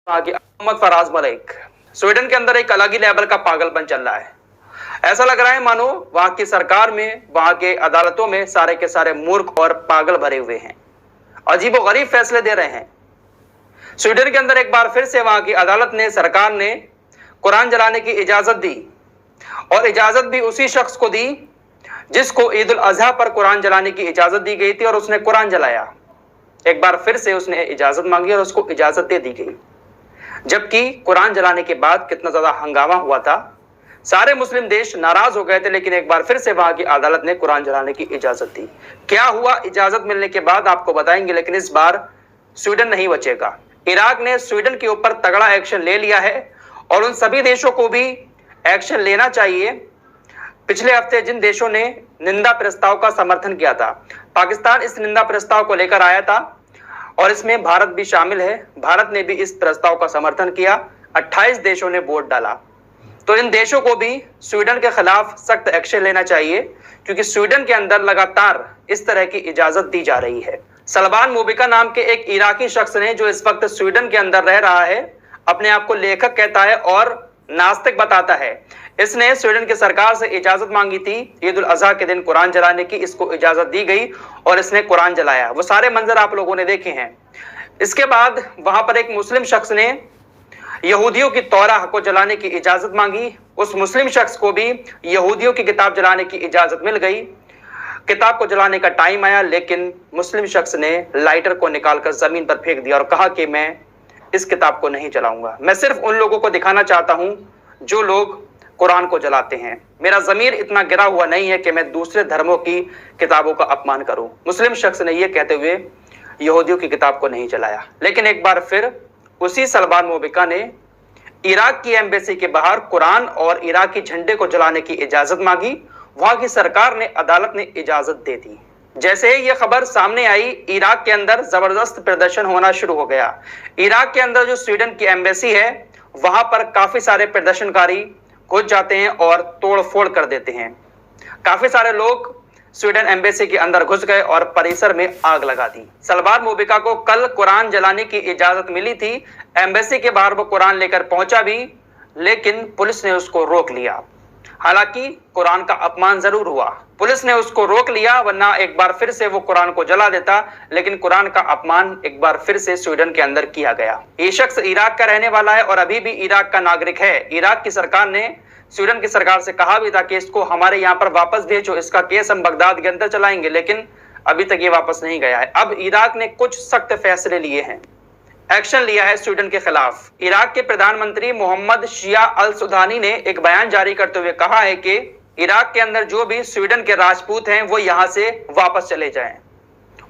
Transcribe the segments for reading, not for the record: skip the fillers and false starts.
Mohammad Faraz Malik. Sweden के अंदर एक अलग ही लेवल का पागलपन चल रहा है। ऐसा लग रहा है मानो वहां की सरकार में, वहां के अदालतों में सारे के सारे मूर्ख और पागल भरे हुए हैं, अजीबोगरीब फैसले दे रहे हैं। स्वीडन के अंदर एक बार फिर से वहां की अदालत ने, सरकार ने कुरान जलाने की इजाजत दी, और इजाजत भी उसी शख्स को दी जिसको ईद उल अजहा पर कुरान जलाने की इजाजत दी गई थी, और उसने कुरान जलाया। एक बार फिर से उसने इजाजत मांगी और उसको इजाजत दे दी गई, जबकि कुरान जलाने के बाद कितना ज्यादा हंगामा हुआ था, सारे मुस्लिम देश नाराज हो गए थे। लेकिन एक बार फिर से वहां की अदालत ने कुरान जलाने की इजाजत दी। क्या हुआ इजाजत मिलने के बाद आपको बताएंगे, लेकिन इस बार स्वीडन नहीं बचेगा। इराक ने स्वीडन के ऊपर तगड़ा एक्शन ले लिया है, और उन सभी देशों को भी एक्शन लेना चाहिए। पिछले हफ्ते जिन देशों ने निंदा प्रस्ताव का समर्थन किया था, पाकिस्तान इस निंदा प्रस्ताव को लेकर आया था, और इसमें भारत भी शामिल है। भारत ने भी इस प्रस्ताव का समर्थन किया, 28 देशों ने वोट डाला। तो इन देशों को भी स्वीडन के खिलाफ सख्त एक्शन लेना चाहिए, क्योंकि स्वीडन के अंदर लगातार इस तरह की इजाजत दी जा रही है। सलमान मोबिका नाम के एक इराकी शख्स ने, जो इस वक्त स्वीडन के अंदर रह रहा है, अपने आप को लेखक कहता है और नास्तिक बताता है, इसने स्वीडन की सरकार से इजाजत मांगी थी ईद उल अजहा के दिन कुरान जलाने की। इसको इजाजत दी गई और इसने कुरान जलाया। वो सारे मंजर आप लोगों ने देखे हैं। इसके बाद वहां पर एक मुस्लिम शख्स ने यहूदियों की तौराह को जलाने की इजाजत मांगी। उस मुस्लिम शख्स को भी यहूदियों की किताब जलाने की इजाजत मिल गई। किताब को जलाने का टाइम आया, लेकिन मुस्लिम शख्स ने लाइटर को निकालकर जमीन पर फेंक दिया और कहा कि मैं इस किताब को नहीं जलाऊंगा। मैं सिर्फ उन लोगों को दिखाना चाहता हूं जो लोग कुरान को जलाते हैं। मेरा ज़मीर इतना गिरा हुआ नहीं है कि मैं दूसरे धर्मों की किताबों का अपमान करूं। मुस्लिम शख्स ने यह कहते हुए यहूदियों की किताब को नहीं जलाया। लेकिन एक बार फिर उसी सलमान मोबिका ने इराक की एम्बेसी के बाहर कुरान और इराकी झंडे को जलाने की इजाजत मांगी। वहां की सरकार ने, अदालत ने इजाजत दे दी। जैसे ही यह खबर सामने आई, इराक के अंदर जबरदस्त प्रदर्शन होना शुरू हो गया। इराक के अंदर जो स्वीडन की एम्बेसी है, वहां पर काफी सारे प्रदर्शनकारी घुस जाते हैं और तोड़ फोड़ कर देते हैं। काफी सारे लोग स्वीडन एम्बेसी के अंदर घुस गए और परिसर में आग लगा दी। सलमान मोबिका को कल कुरान जलाने की इजाजत मिली थी। एम्बेसी के बाहर वो कुरान लेकर पहुंचा भी, लेकिन पुलिस ने उसको रोक लिया। हालांकि कुरान का अपमान जरूर हुआ, पुलिस ने उसको रोक लिया, वरना एक बार फिर से वो कुरान को जला देता। लेकिन कुरान का अपमान एक बार फिर से स्वीडन के अंदर किया गया। ये शख्स इराक का रहने वाला है और अभी भी इराक का नागरिक है। इराक की सरकार ने स्वीडन की सरकार से कहा भी था कि इसको हमारे यहाँ पर वापस भेजो, इसका केस हम बगदाद के अंदर चलाएंगे, लेकिन अभी तक ये वापस नहीं गया है। अब इराक ने कुछ सख्त फैसले लिए हैं, एक्शन लिया है स्वीडन के खिलाफ। इराक के प्रधानमंत्री मोहम्मद शिया अल सुधानी ने एक बयान जारी करते हुए कहा है कि इराक के अंदर जो भी स्वीडन के राजपूत हैं वो यहां से वापस चले जाएं।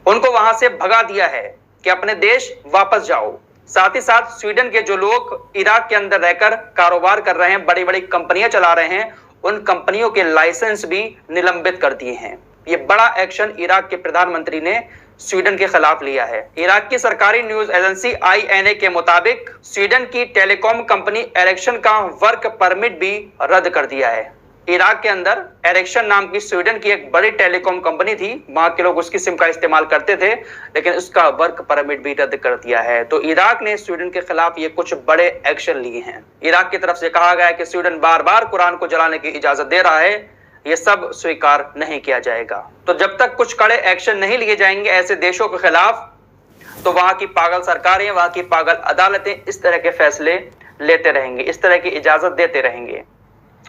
उनको वहां से भगा दिया है कि अपने देश वापस जाओ। साथ ही साथ स्वीडन के जो लोग इराक के अंदर रहकर कारोबार कर रहे हैं, बड़ी बड़ी कंपनियां चला रहे हैं, उन कंपनियों के लाइसेंस भी निलंबित कर दिए हैं। ये बड़ा एक्शन इराक के प्रधानमंत्री ने स्वीडन के खिलाफ लिया है। इराक की सरकारी न्यूज एजेंसी INA के मुताबिक स्वीडन की टेलीकॉम कंपनी एरिक्सन का वर्क परमिट भी रद्द कर दिया है। इराक के अंदर एरिक्सन नाम की स्वीडन की एक बड़ी टेलीकॉम कंपनी थी, वहां के लोग उसकी सिम का इस्तेमाल करते थे, लेकिन उसका वर्क परमिट भी रद्द कर दिया है। तो इराक ने स्वीडन के खिलाफ ये कुछ बड़े एक्शन लिए हैं। इराक की तरफ से कहा गया है कि स्वीडन बार बार कुरान को जलाने की इजाजत दे रहा है, ये सब स्वीकार नहीं किया जाएगा। तो जब तक कुछ कड़े एक्शन नहीं लिए जाएंगे ऐसे देशों के खिलाफ, तो वहां की पागल सरकारें, वहां की पागल अदालतें इस तरह के फैसले लेते रहेंगे, इस तरह की इजाजत देते रहेंगे।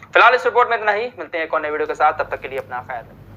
फिलहाल इस रिपोर्ट में इतना ही। मिलते हैं एक और नए वीडियो के साथ, तब तक के लिए अपना ख्याल रखें।